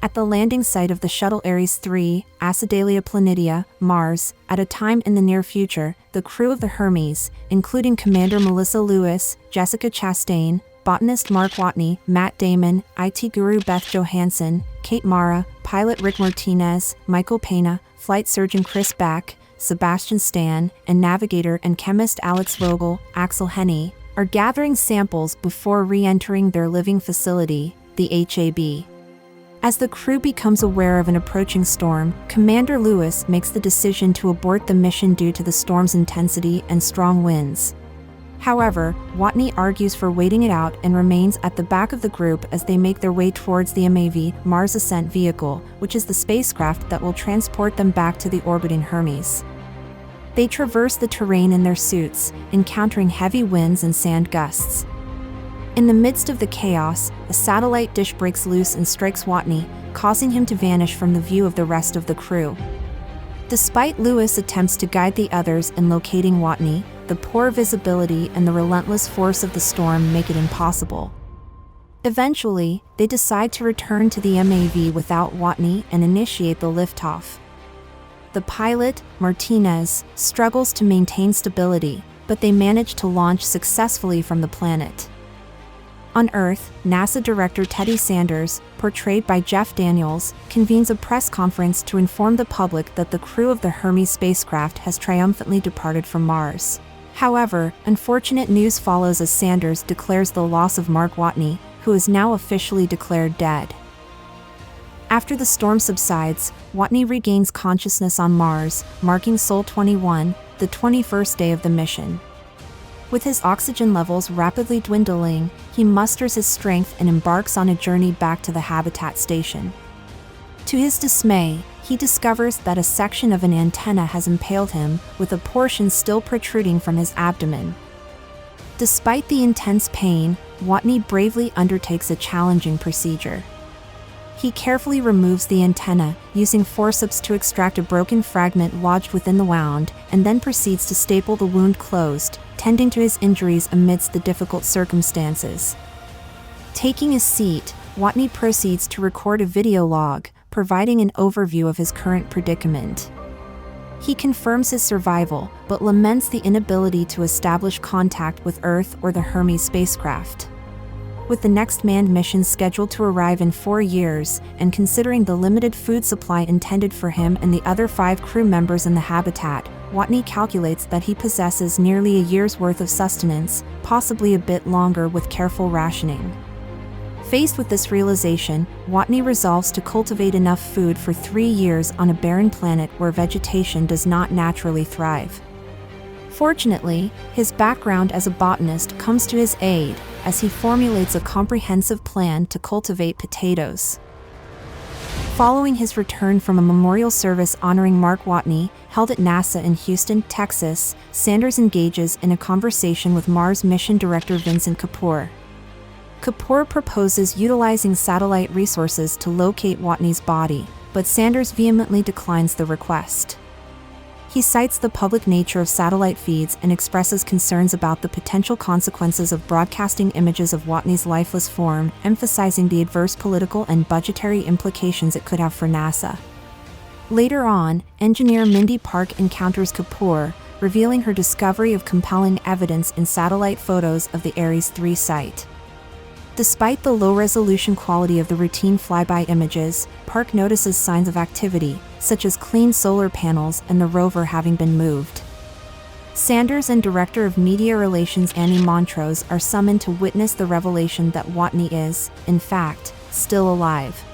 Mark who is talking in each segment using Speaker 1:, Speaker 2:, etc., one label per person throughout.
Speaker 1: At the landing site of the shuttle Ares 3, Acidalia Planitia, Mars, at a time in the near future, the crew of the Hermes, including Commander Melissa Lewis, Jessica Chastain, botanist Mark Watney, Matt Damon, IT guru Beth Johansson, Kate Mara, pilot Rick Martinez, Michael Pena, flight surgeon Chris Beck, Sebastian Stan, and navigator and chemist Alex Vogel, Axel Henny, are gathering samples before re-entering their living facility, the HAB. As the crew becomes aware of an approaching storm, Commander Lewis makes the decision to abort the mission due to the storm's intensity and strong winds. However, Watney argues for waiting it out and remains at the back of the group as they make their way towards the MAV, Mars Ascent Vehicle, which is the spacecraft that will transport them back to the orbiting Hermes. They traverse the terrain in their suits, encountering heavy winds and sand gusts. In the midst of the chaos, a satellite dish breaks loose and strikes Watney, causing him to vanish from the view of the rest of the crew. Despite Lewis' attempts to guide the others in locating Watney, the poor visibility and the relentless force of the storm make it impossible. Eventually, they decide to return to the MAV without Watney and initiate the liftoff. The pilot, Martinez, struggles to maintain stability, but they manage to launch successfully from the planet. On Earth, NASA Director Teddy Sanders, portrayed by Jeff Daniels, convenes a press conference to inform the public that the crew of the Hermes spacecraft has triumphantly departed from Mars. However, unfortunate news follows as Sanders declares the loss of Mark Watney, who is now officially declared dead. After the storm subsides, Watney regains consciousness on Mars, marking Sol 21, the 21st day of the mission. With his oxygen levels rapidly dwindling, he musters his strength and embarks on a journey back to the habitat station. To his dismay, he discovers that a section of an antenna has impaled him, with a portion still protruding from his abdomen. Despite the intense pain, Watney bravely undertakes a challenging procedure. He carefully removes the antenna, using forceps to extract a broken fragment lodged within the wound, and then proceeds to staple the wound closed, tending to his injuries amidst the difficult circumstances. Taking a seat, Watney proceeds to record a video log, providing an overview of his current predicament. He confirms his survival, but laments the inability to establish contact with Earth or the Hermes spacecraft. With the next manned mission scheduled to arrive in 4 years, and considering the limited food supply intended for him and the other 5 crew members in the habitat, Watney calculates that he possesses nearly a year's worth of sustenance, possibly a bit longer with careful rationing. Faced with this realization, Watney resolves to cultivate enough food for 3 years on a barren planet where vegetation does not naturally thrive. Fortunately, his background as a botanist comes to his aid, as he formulates a comprehensive plan to cultivate potatoes. Following his return from a memorial service honoring Mark Watney, held at NASA in Houston, Texas, Sanders engages in a conversation with Mars mission director Vincent Kapoor. Kapoor proposes utilizing satellite resources to locate Watney's body, but Sanders vehemently declines the request. He cites the public nature of satellite feeds and expresses concerns about the potential consequences of broadcasting images of Watney's lifeless form, emphasizing the adverse political and budgetary implications it could have for NASA. Later on, engineer Mindy Park encounters Kapoor, revealing her discovery of compelling evidence in satellite photos of the Ares 3 site. Despite the low-resolution quality of the routine flyby images, Park notices signs of activity, such as clean solar panels and the rover having been moved. Sanders and Director of Media Relations Annie Montrose are summoned to witness the revelation that Watney is, in fact, still alive.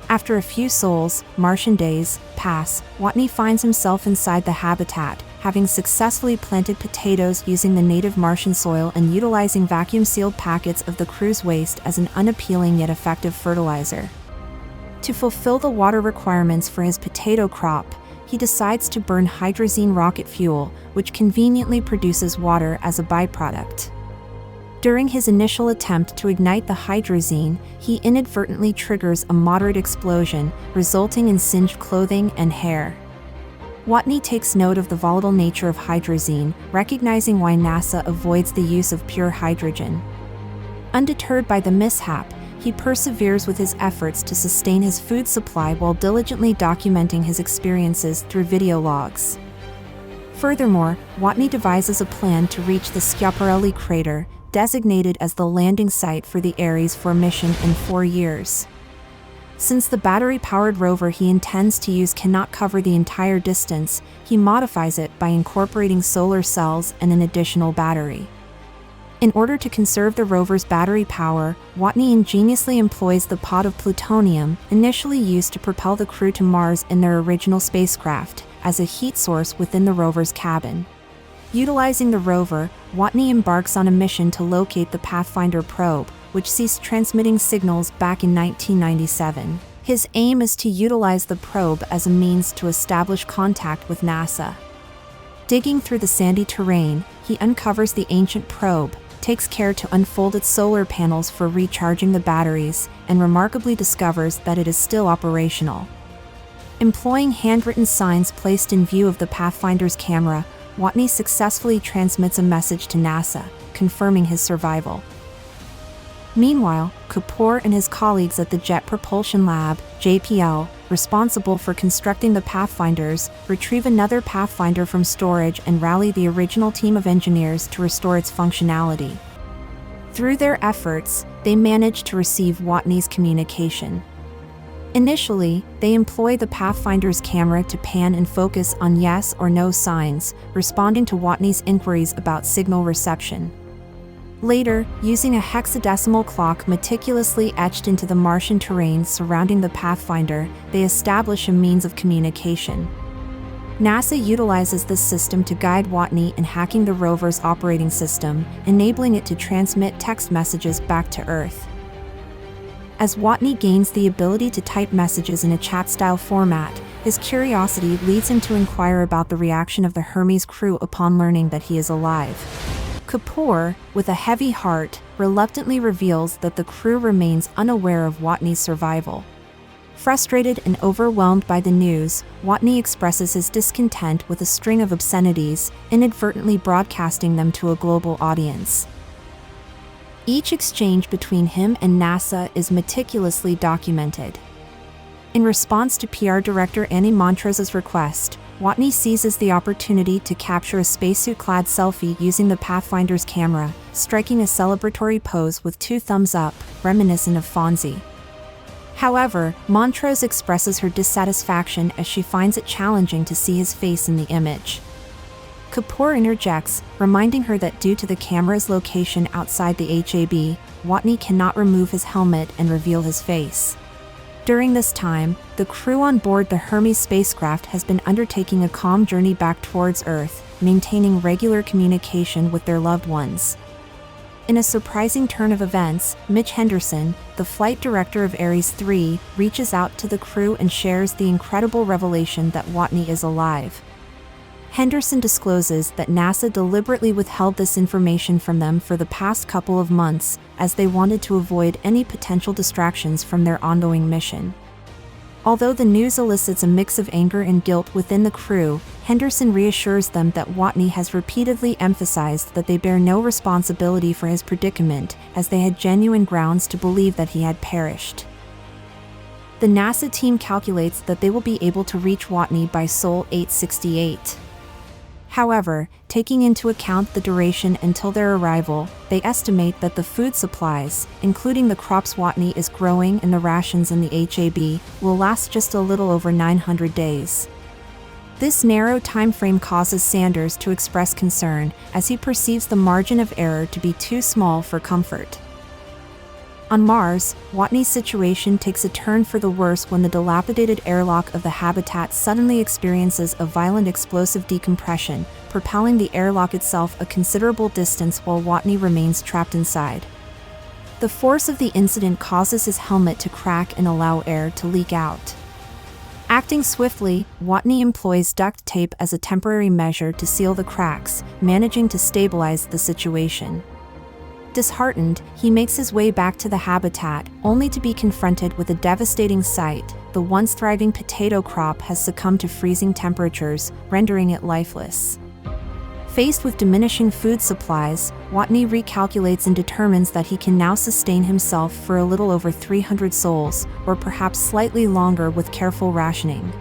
Speaker 1: After a few Sols, Martian days, pass, Watney finds himself inside the habitat, having successfully planted potatoes using the native Martian soil and utilizing vacuum-sealed packets of the crew's waste as an unappealing yet effective fertilizer. To fulfill the water requirements for his potato crop, he decides to burn hydrazine rocket fuel, which conveniently produces water as a byproduct. During his initial attempt to ignite the hydrazine, he inadvertently triggers a moderate explosion, resulting in singed clothing and hair. Watney takes note of the volatile nature of hydrazine, recognizing why NASA avoids the use of pure hydrogen. Undeterred by the mishap, he perseveres with his efforts to sustain his food supply while diligently documenting his experiences through video logs. Furthermore, Watney devises a plan to reach the Schiaparelli crater, designated as the landing site for the Ares 4 mission in 4 years. Since the battery-powered rover he intends to use cannot cover the entire distance, he modifies it by incorporating solar cells and an additional battery. In order to conserve the rover's battery power, Watney ingeniously employs the pod of plutonium, initially used to propel the crew to Mars in their original spacecraft, as a heat source within the rover's cabin. Utilizing the rover, Watney embarks on a mission to locate the Pathfinder probe, which ceased transmitting signals back in 1997. His aim is to utilize the probe as a means to establish contact with NASA. Digging through the sandy terrain, he uncovers the ancient probe, takes care to unfold its solar panels for recharging the batteries, and remarkably discovers that it is still operational. Employing handwritten signs placed in view of the Pathfinder's camera, Watney successfully transmits a message to NASA, confirming his survival. Meanwhile, Kapoor and his colleagues at the Jet Propulsion Lab, JPL, responsible for constructing the Pathfinders, retrieve another Pathfinder from storage and rally the original team of engineers to restore its functionality. Through their efforts, they manage to receive Watney's communication. Initially, they employ the Pathfinder's camera to pan and focus on yes or no signs, responding to Watney's inquiries about signal reception. Later, using a hexadecimal clock meticulously etched into the Martian terrain surrounding the Pathfinder, they establish a means of communication. NASA utilizes this system to guide Watney in hacking the rover's operating system, enabling it to transmit text messages back to Earth. As Watney gains the ability to type messages in a chat-style format, his curiosity leads him to inquire about the reaction of the Hermes crew upon learning that he is alive. Kapoor, with a heavy heart, reluctantly reveals that the crew remains unaware of Watney's survival. Frustrated and overwhelmed by the news, Watney expresses his discontent with a string of obscenities, inadvertently broadcasting them to a global audience. Each exchange between him and NASA is meticulously documented. In response to PR director Annie Montrose's request, Watney seizes the opportunity to capture a spacesuit-clad selfie using the Pathfinder's camera, striking a celebratory pose with 2 thumbs up, reminiscent of Fonzie. However, Montrose expresses her dissatisfaction as she finds it challenging to see his face in the image. Kapoor interjects, reminding her that due to the camera's location outside the HAB, Watney cannot remove his helmet and reveal his face. During this time, the crew on board the Hermes spacecraft has been undertaking a calm journey back towards Earth, maintaining regular communication with their loved ones. In a surprising turn of events, Mitch Henderson, the flight director of Ares 3, reaches out to the crew and shares the incredible revelation that Watney is alive. Henderson discloses that NASA deliberately withheld this information from them for the past couple of months, as they wanted to avoid any potential distractions from their ongoing mission. Although the news elicits a mix of anger and guilt within the crew, Henderson reassures them that Watney has repeatedly emphasized that they bear no responsibility for his predicament, as they had genuine grounds to believe that he had perished. The NASA team calculates that they will be able to reach Watney by Sol 868. However, taking into account the duration until their arrival, they estimate that the food supplies, including the crops Watney is growing and the rations in the HAB, will last just a little over 900 days. This narrow time frame causes Sanders to express concern, as he perceives the margin of error to be too small for comfort. On Mars, Watney's situation takes a turn for the worse when the dilapidated airlock of the habitat suddenly experiences a violent explosive decompression, propelling the airlock itself a considerable distance while Watney remains trapped inside. The force of the incident causes his helmet to crack and allow air to leak out. Acting swiftly, Watney employs duct tape as a temporary measure to seal the cracks, managing to stabilize the situation. Disheartened, he makes his way back to the habitat, only to be confronted with a devastating sight. The once thriving potato crop has succumbed to freezing temperatures, rendering it lifeless. Faced with diminishing food supplies, Watney recalculates and determines that he can now sustain himself for a little over 300 sols, or perhaps slightly longer with careful rationing.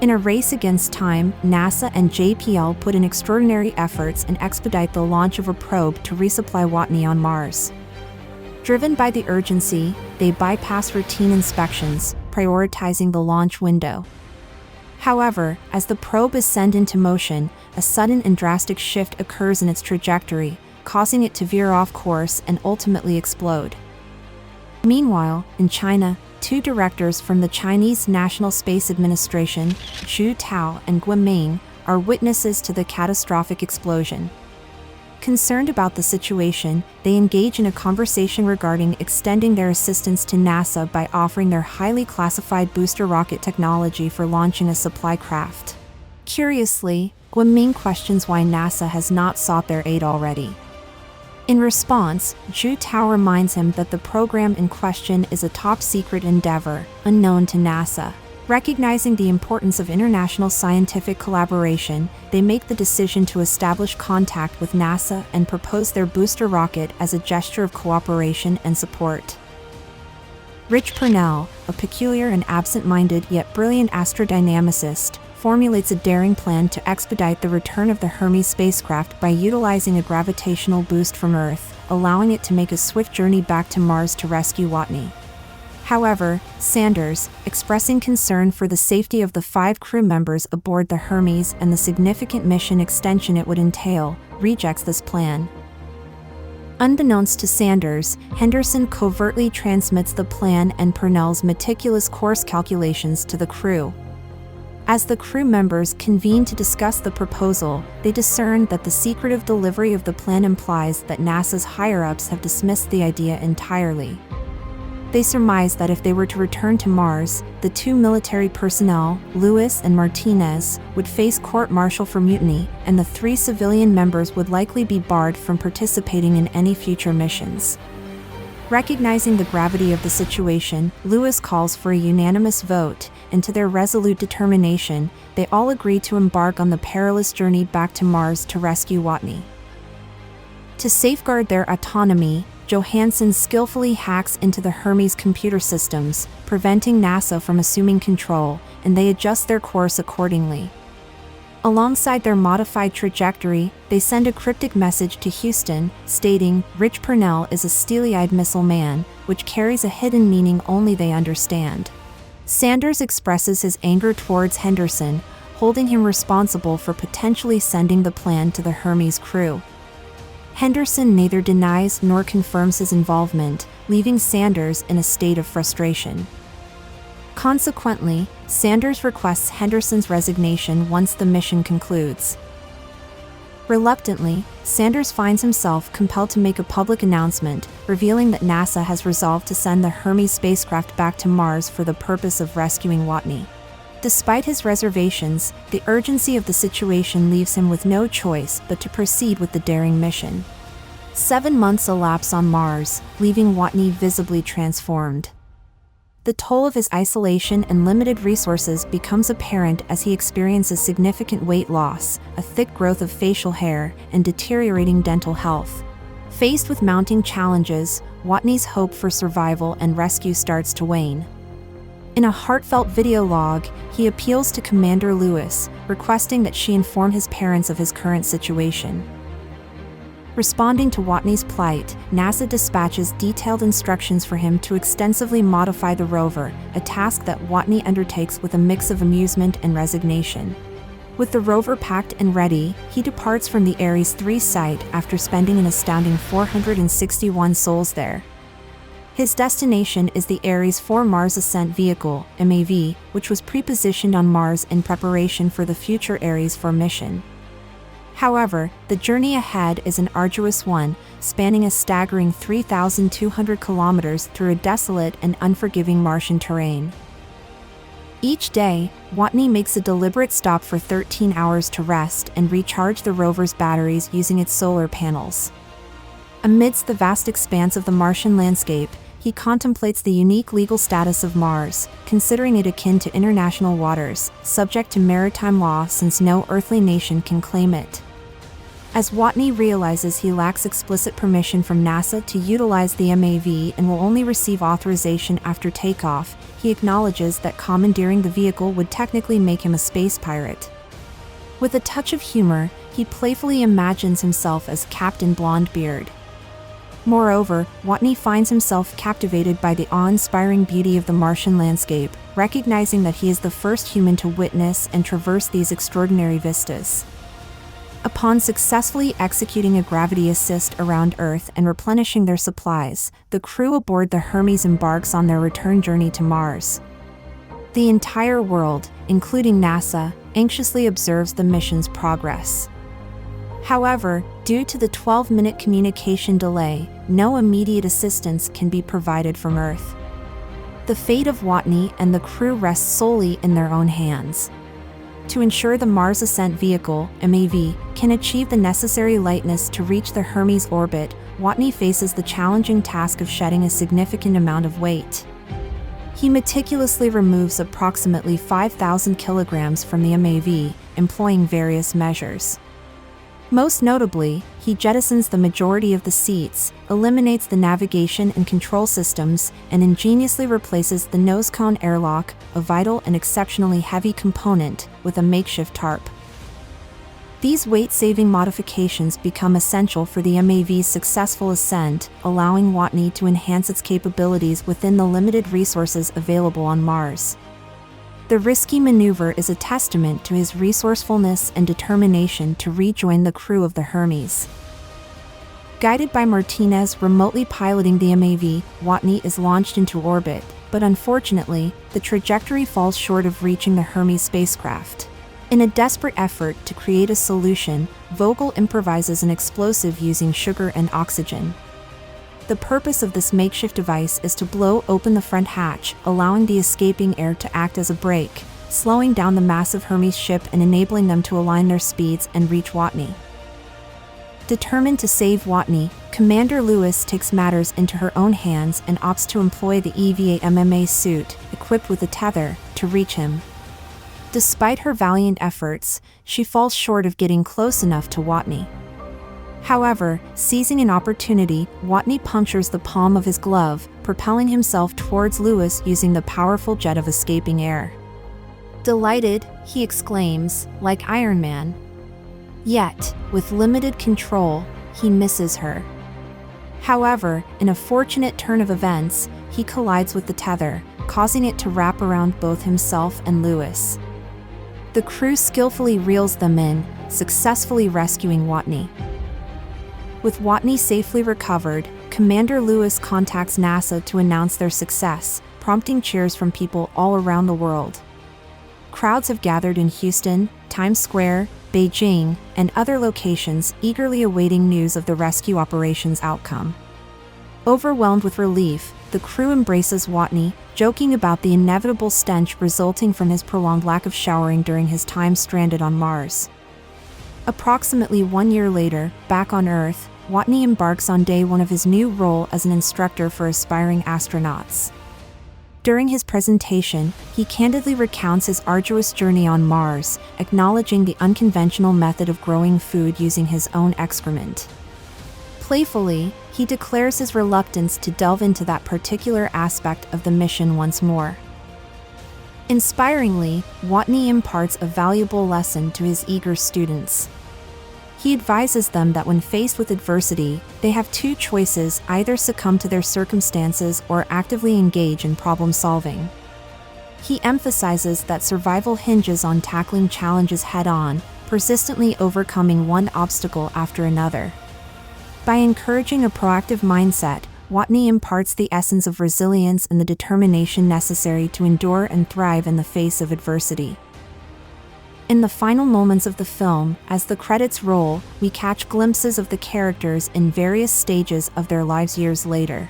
Speaker 1: In a race against time, NASA and JPL put in extraordinary efforts and expedite the launch of a probe to resupply Watney on Mars. Driven by the urgency, they bypass routine inspections, prioritizing the launch window. However, as the probe is sent into motion, a sudden and drastic shift occurs in its trajectory, causing it to veer off course and ultimately explode. Meanwhile, in China, two directors from the Chinese National Space Administration, Zhu Tao and Guo Ming, are witnesses to the catastrophic explosion. Concerned about the situation, they engage in a conversation regarding extending their assistance to NASA by offering their highly classified booster rocket technology for launching a supply craft. Curiously, Guo Ming questions why NASA has not sought their aid already. In response, Zhu Tao reminds him that the program in question is a top-secret endeavor, unknown to NASA. Recognizing the importance of international scientific collaboration, they make the decision to establish contact with NASA and propose their booster rocket as a gesture of cooperation and support. Rich Purnell, a peculiar and absent-minded yet brilliant astrodynamicist, formulates a daring plan to expedite the return of the Hermes spacecraft by utilizing a gravitational boost from Earth, allowing it to make a swift journey back to Mars to rescue Watney. However, Sanders, expressing concern for the safety of the 5 crew members aboard the Hermes and the significant mission extension it would entail, rejects this plan. Unbeknownst to Sanders, Henderson covertly transmits the plan and Purnell's meticulous course calculations to the crew. As the crew members convene to discuss the proposal, they discern that the secretive delivery of the plan implies that NASA's higher-ups have dismissed the idea entirely. They surmise that if they were to return to Mars, the 2 military personnel, Lewis and Martinez, would face court-martial for mutiny, and the 3 civilian members would likely be barred from participating in any future missions. Recognizing the gravity of the situation, Lewis calls for a unanimous vote, and to their resolute determination, they all agree to embark on the perilous journey back to Mars to rescue Watney. To safeguard their autonomy, Johansson skillfully hacks into the Hermes computer systems, preventing NASA from assuming control, and they adjust their course accordingly. Alongside their modified trajectory, they send a cryptic message to Houston, stating, "Rich Purnell is a steely-eyed missile man," which carries a hidden meaning only they understand. Sanders expresses his anger towards Henderson, holding him responsible for potentially sending the plan to the Hermes crew. Henderson neither denies nor confirms his involvement, leaving Sanders in a state of frustration. Consequently, Sanders requests Henderson's resignation once the mission concludes. Reluctantly, Sanders finds himself compelled to make a public announcement, revealing that NASA has resolved to send the Hermes spacecraft back to Mars for the purpose of rescuing Watney. Despite his reservations, the urgency of the situation leaves him with no choice but to proceed with the daring mission. 7 months elapse on Mars, leaving Watney visibly transformed. The toll of his isolation and limited resources becomes apparent as he experiences significant weight loss, a thick growth of facial hair, and deteriorating dental health. Faced with mounting challenges, Watney's hope for survival and rescue starts to wane. In a heartfelt video log, he appeals to Commander Lewis, requesting that she inform his parents of his current situation. Responding to Watney's plight, NASA dispatches detailed instructions for him to extensively modify the rover, a task that Watney undertakes with a mix of amusement and resignation. With the rover packed and ready, he departs from the Ares 3 site after spending an astounding 461 sols there. His destination is the Ares 4 Mars Ascent Vehicle, MAV, which was pre-positioned on Mars in preparation for the future Ares 4 mission. However, the journey ahead is an arduous one, spanning a staggering 3,200 kilometers through a desolate and unforgiving Martian terrain. Each day, Watney makes a deliberate stop for 13 hours to rest and recharge the rover's batteries using its solar panels. Amidst the vast expanse of the Martian landscape, he contemplates the unique legal status of Mars, considering it akin to international waters, subject to maritime law since no earthly nation can claim it. As Watney realizes he lacks explicit permission from NASA to utilize the MAV and will only receive authorization after takeoff, he acknowledges that commandeering the vehicle would technically make him a space pirate. With a touch of humor, he playfully imagines himself as Captain Blondebeard. Moreover, Watney finds himself captivated by the awe-inspiring beauty of the Martian landscape, recognizing that he is the first human to witness and traverse these extraordinary vistas. Upon successfully executing a gravity assist around Earth and replenishing their supplies, the crew aboard the Hermes embarks on their return journey to Mars. The entire world, including NASA, anxiously observes the mission's progress. However, due to the 12-minute communication delay, no immediate assistance can be provided from Earth. The fate of Watney and the crew rests solely in their own hands. To ensure the Mars Ascent Vehicle, MAV, can achieve the necessary lightness to reach the Hermes orbit, Watney faces the challenging task of shedding a significant amount of weight. He meticulously removes approximately 5,000 kilograms from the MAV, employing various measures. Most notably, he jettisons the majority of the seats, eliminates the navigation and control systems, and ingeniously replaces the nose cone airlock, a vital and exceptionally heavy component, with a makeshift tarp. These weight-saving modifications become essential for the MAV's successful ascent, allowing Watney to enhance its capabilities within the limited resources available on Mars. The risky maneuver is a testament to his resourcefulness and determination to rejoin the crew of the Hermes. Guided by Martinez remotely piloting the MAV, Watney is launched into orbit, but unfortunately, the trajectory falls short of reaching the Hermes spacecraft. In a desperate effort to create a solution, Vogel improvises an explosive using sugar and oxygen. The purpose of this makeshift device is to blow open the front hatch, allowing the escaping air to act as a brake, slowing down the massive Hermes ship and enabling them to align their speeds and reach Watney. Determined to save Watney, Commander Lewis takes matters into her own hands and opts to employ the EVA MMA suit, equipped with a tether, to reach him. Despite her valiant efforts, she falls short of getting close enough to Watney. However, seizing an opportunity, Watney punctures the palm of his glove, propelling himself towards Lewis using the powerful jet of escaping air. Delighted, he exclaims, like Iron Man. Yet, with limited control, he misses her. However, in a fortunate turn of events, he collides with the tether, causing it to wrap around both himself and Lewis. The crew skillfully reels them in, successfully rescuing Watney. With Watney safely recovered, Commander Lewis contacts NASA to announce their success, prompting cheers from people all around the world. Crowds have gathered in Houston, Times Square, Beijing, and other locations, eagerly awaiting news of the rescue operation's outcome. Overwhelmed with relief, the crew embraces Watney, joking about the inevitable stench resulting from his prolonged lack of showering during his time stranded on Mars. Approximately 1 year later, back on Earth, Watney embarks on day one of his new role as an instructor for aspiring astronauts. During his presentation, he candidly recounts his arduous journey on Mars, acknowledging the unconventional method of growing food using his own excrement. Playfully, he declares his reluctance to delve into that particular aspect of the mission once more. Inspiringly, Watney imparts a valuable lesson to his eager students. He advises them that when faced with adversity, they have two choices: either succumb to their circumstances or actively engage in problem solving. He emphasizes that survival hinges on tackling challenges head-on, persistently overcoming one obstacle after another. By encouraging a proactive mindset, Watney imparts the essence of resilience and the determination necessary to endure and thrive in the face of adversity. In the final moments of the film, as the credits roll, we catch glimpses of the characters in various stages of their lives years later.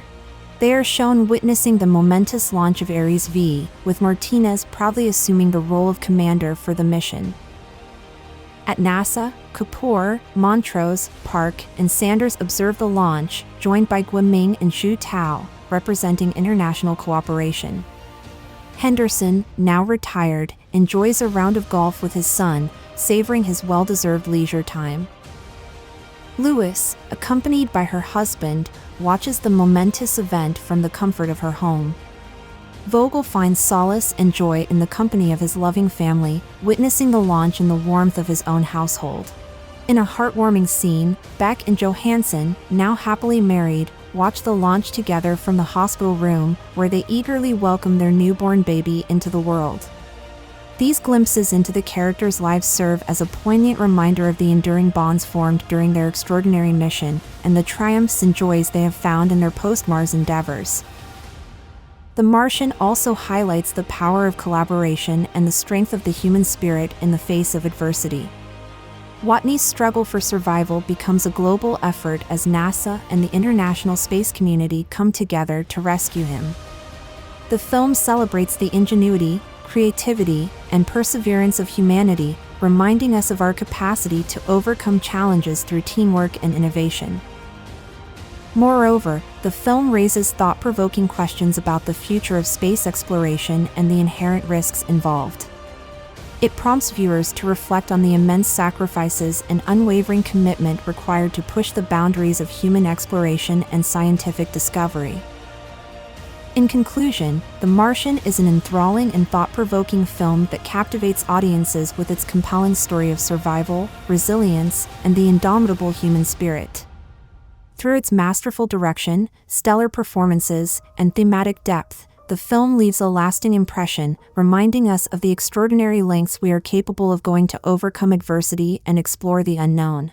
Speaker 1: They are shown witnessing the momentous launch of Ares V, with Martinez proudly assuming the role of commander for the mission. At NASA, Kapoor, Montrose, Park, and Sanders observe the launch, joined by Guiming and Zhu Tao, representing international cooperation. Henderson, now retired, enjoys a round of golf with his son, savoring his well-deserved leisure time. Lewis, accompanied by her husband, watches the momentous event from the comfort of her home. Vogel finds solace and joy in the company of his loving family, witnessing the launch in the warmth of his own household. In a heartwarming scene, Beck and Johansson, now happily married, watch the launch together from the hospital room, where they eagerly welcome their newborn baby into the world. These glimpses into the characters' lives serve as a poignant reminder of the enduring bonds formed during their extraordinary mission, and the triumphs and joys they have found in their post-Mars endeavors. The Martian also highlights the power of collaboration and the strength of the human spirit in the face of adversity. Watney's struggle for survival becomes a global effort as NASA and the international space community come together to rescue him. The film celebrates the ingenuity, creativity, and perseverance of humanity, reminding us of our capacity to overcome challenges through teamwork and innovation. Moreover, the film raises thought-provoking questions about the future of space exploration and the inherent risks involved. It prompts viewers to reflect on the immense sacrifices and unwavering commitment required to push the boundaries of human exploration and scientific discovery. In conclusion, The Martian is an enthralling and thought-provoking film that captivates audiences with its compelling story of survival, resilience, and the indomitable human spirit. Through its masterful direction, stellar performances, and thematic depth, the film leaves a lasting impression, reminding us of the extraordinary lengths we are capable of going to overcome adversity and explore the unknown.